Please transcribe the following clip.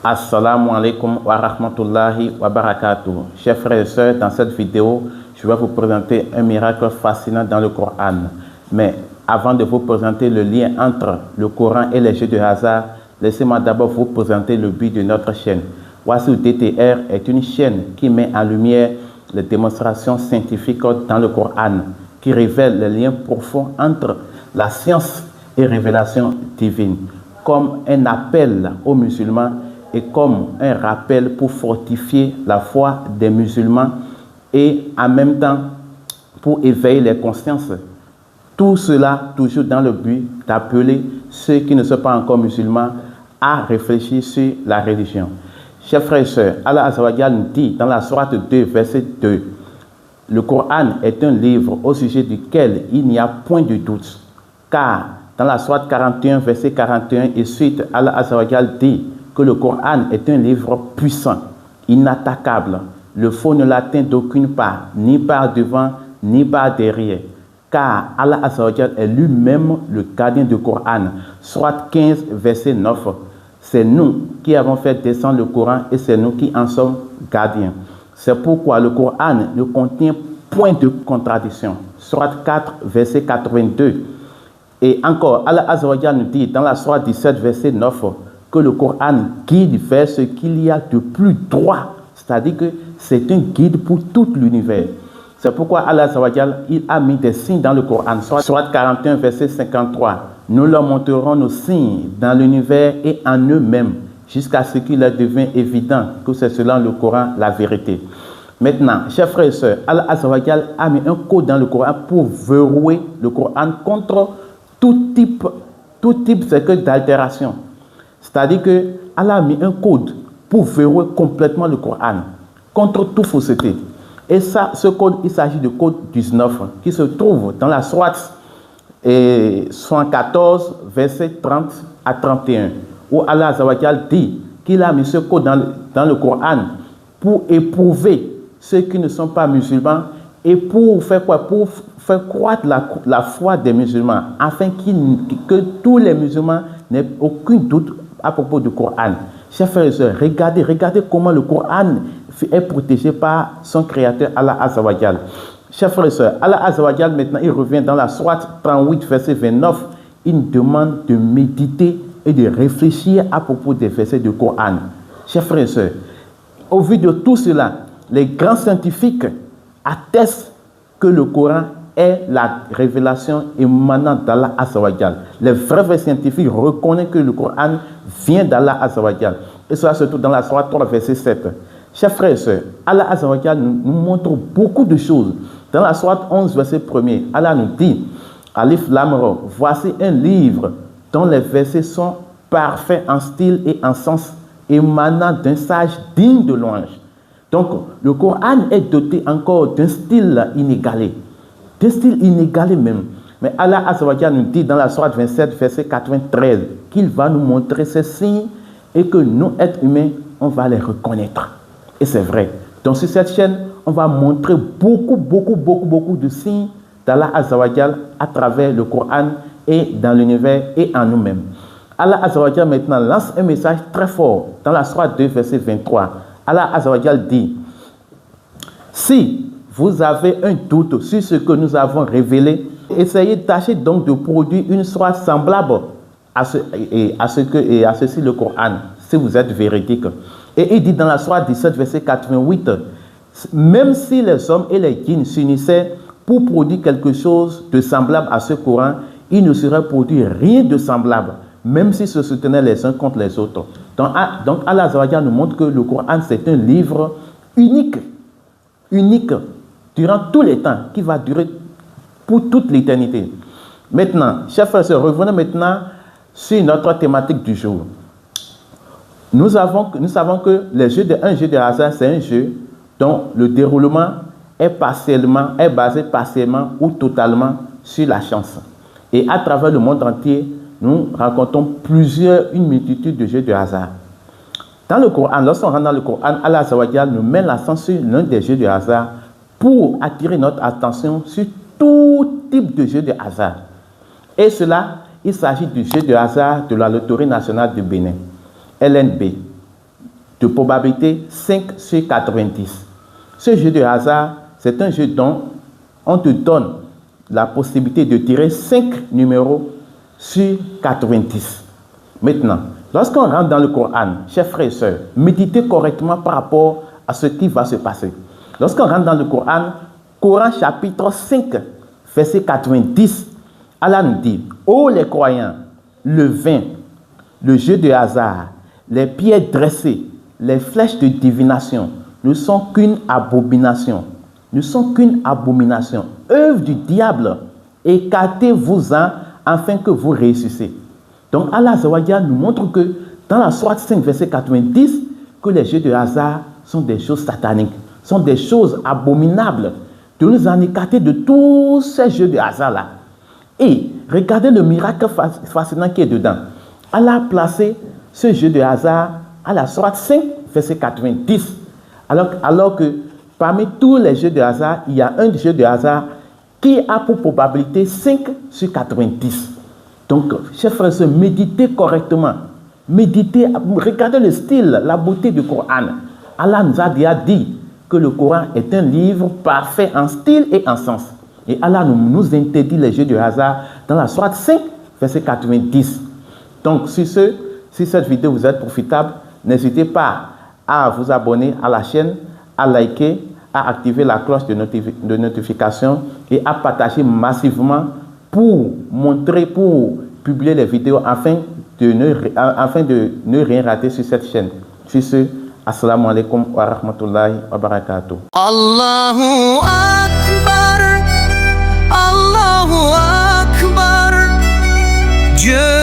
Assalamu alaikum wa rahmatullahi wa barakatuh. Chers frères et sœurs, dans cette vidéo, je vais vous présenter un miracle fascinant dans le Coran. Mais avant de vous présenter le lien entre le Coran et les jeux de hasard, laissez-moi d'abord vous présenter le but de notre chaîne. Wasiu DTR est une chaîne qui met en lumière les démonstrations scientifiques dans le Coran, qui révèle les liens profonds entre la science et révélation divine, comme un appel aux musulmans et comme un rappel pour fortifier la foi des musulmans et en même temps pour éveiller les consciences. Tout cela toujours dans le but d'appeler ceux qui ne sont pas encore musulmans à réfléchir sur la religion. Chers frères et sœurs, Allah Azza wa Jalla nous dit dans la sourate 2, verset 2, le Coran est un livre au sujet duquel il n'y a point de doute, car dans la sourate 41, verset 41 et suite, Allah Azza wa Jalla dit que le Coran est un livre puissant, inattaquable. Le faux ne l'atteint d'aucune part, ni par devant, ni par derrière. Car Allah Azza wa Jalla est lui-même le gardien du Coran. Sourate 15, verset 9. C'est nous qui avons fait descendre le Coran et c'est nous qui en sommes gardiens. C'est pourquoi le Coran ne contient point de contradiction. Sourate 4, verset 82. Et encore, Allah Azza wa Jalla nous dit dans la sourate 17, verset 9, que le Coran guide vers ce qu'il y a de plus droit. C'est-à-dire que c'est un guide pour tout l'univers. C'est pourquoi Allah Azza wa Jalla, il a mis des signes dans le Coran. Sourate 41, verset 53. Nous leur montrerons nos signes dans l'univers et en eux-mêmes, jusqu'à ce qu'il leur devienne évident que c'est selon le Coran la vérité. Maintenant, chers frères et sœurs, Allah Azza wa Jalla a mis un code dans le Coran pour verrouiller le Coran contre tout type d'altération. C'est-à-dire que Allah a mis un code pour verrouiller complètement le Coran contre toute fausseté. Et ça, ce code, il s'agit du code 19 qui se trouve dans la sourate 114, verset 30 à 31, où Allah Azza wa Jalla dit qu'il a mis ce code dans le Coran pour éprouver ceux qui ne sont pas musulmans et pour faire quoi? Pour faire croître la foi des musulmans, afin que tous les musulmans n'aient aucun doute à propos du Coran. Chers frères et sœurs, regardez comment le Coran est protégé par son créateur Allah Azza wa Jalla. Chers frères et sœurs, Allah Azza wa Jalla, maintenant, il revient dans la sourate 38, verset 29. Il nous demande de méditer et de réfléchir à propos des versets du Coran. Chers frères et sœurs, au vu de tout cela, les grands scientifiques attestent que le Coran est la révélation émanante d'Allah Azza wa Jalla. Les vrais scientifiques reconnaissent que le Coran vient d'Allah Azza wa Jalla. Et cela se trouve dans la sourate 3, verset 7. Chers frères et sœurs, Allah Azza wa Jalla nous montre beaucoup de choses. Dans la sourate 11, verset 1er, Allah nous dit, Alif Lam Ra, voici un livre dont les versets sont parfaits en style et en sens, émanant d'un sage digne de louange. Donc, le Coran est doté encore d'un style inégalé. D'un style inégalé même. Mais Allah Azza wa Jalla nous dit dans la sourate 27, verset 93, qu'il va nous montrer ces signes et que nous, êtres humains, on va les reconnaître. Et c'est vrai. Donc sur cette chaîne, on va montrer beaucoup de signes d'Allah Azza wa Jalla à travers le Coran et dans l'univers et en nous-mêmes. Allah Azza wa Jalla maintenant lance un message très fort dans la sourate 2, verset 23. Allah Azza wa Jalla dit, si vous avez un doute sur ce que nous avons révélé, tâchez donc de produire une sourate semblable à ceci le Coran, si vous êtes véridique. Et il dit dans la sourate 17, verset 88, même si les hommes et les djinns s'unissaient pour produire quelque chose de semblable à ce Coran, il ne serait produit rien de semblable, même s'ils se soutenaient les uns contre les autres. Donc Allah Azza wa Jalla nous montre que le Coran, c'est un livre unique, durant tous les temps, qui va durer pour toute l'éternité. Maintenant, chers frères et sœurs, revenons maintenant sur notre thématique du jour. Nous savons que un jeu de hasard, c'est un jeu dont le déroulement est basé partiellement ou totalement sur la chance. Et à travers le monde entier, nous rencontrons une multitude de jeux de hasard. Dans le Coran, lorsqu'on rentre dans le Coran, Allah Azza wa Jalla nous met l'accent sur l'un des jeux de hasard pour attirer notre attention sur tout type de jeu de hasard. Et cela, il s'agit du jeu de hasard de la Loterie nationale du Bénin. LNB. de probabilité 5 sur 90. Ce jeu de hasard, c'est un jeu dont on te donne la possibilité de tirer 5 numéros sur 90. Maintenant, lorsqu'on rentre dans le Coran, chers frères et sœurs, méditez correctement par rapport à ce qui va se passer. Lorsqu'on rentre dans le Coran, Coran chapitre 5, verset 90, Allah nous dit: ô les croyants, le vin, le jeu de hasard, les pierres dressées, les flèches de divination ne sont qu'une abomination. Ne sont qu'une abomination, œuvre du diable. Écartez-vous-en afin que vous réussissez. Donc Allah Azawajal nous montre que dans la sourate 5, verset 90, que les jeux de hasard sont des choses sataniques, sont des choses abominables. De nous en écarter de tous ces jeux de hasard-là. Et regardez le miracle fascinant qui est dedans. Allah a placé ce jeu de hasard à la sourate 5, verset 90. Alors que parmi tous les jeux de hasard, il y a un jeu de hasard qui a pour probabilité 5 sur 90. Donc, chers frères et sœurs, méditez correctement. Méditez, regardez le style, la beauté du Coran. Allah nous a déjà dit que le Coran est un livre parfait en style et en sens. Et Allah nous interdit les jeux de hasard dans la sourate 5, verset 90. Donc, si cette vidéo vous est profitable, n'hésitez pas à vous abonner à la chaîne, à liker, à activer la cloche de notification et à partager massivement pour publier les vidéos afin de ne rien rater sur cette chaîne. Sur ce, assalamu alaikum wa rahmatullahi wa barakatuh. Allahu Akbar, Allahu Akbar. Dieu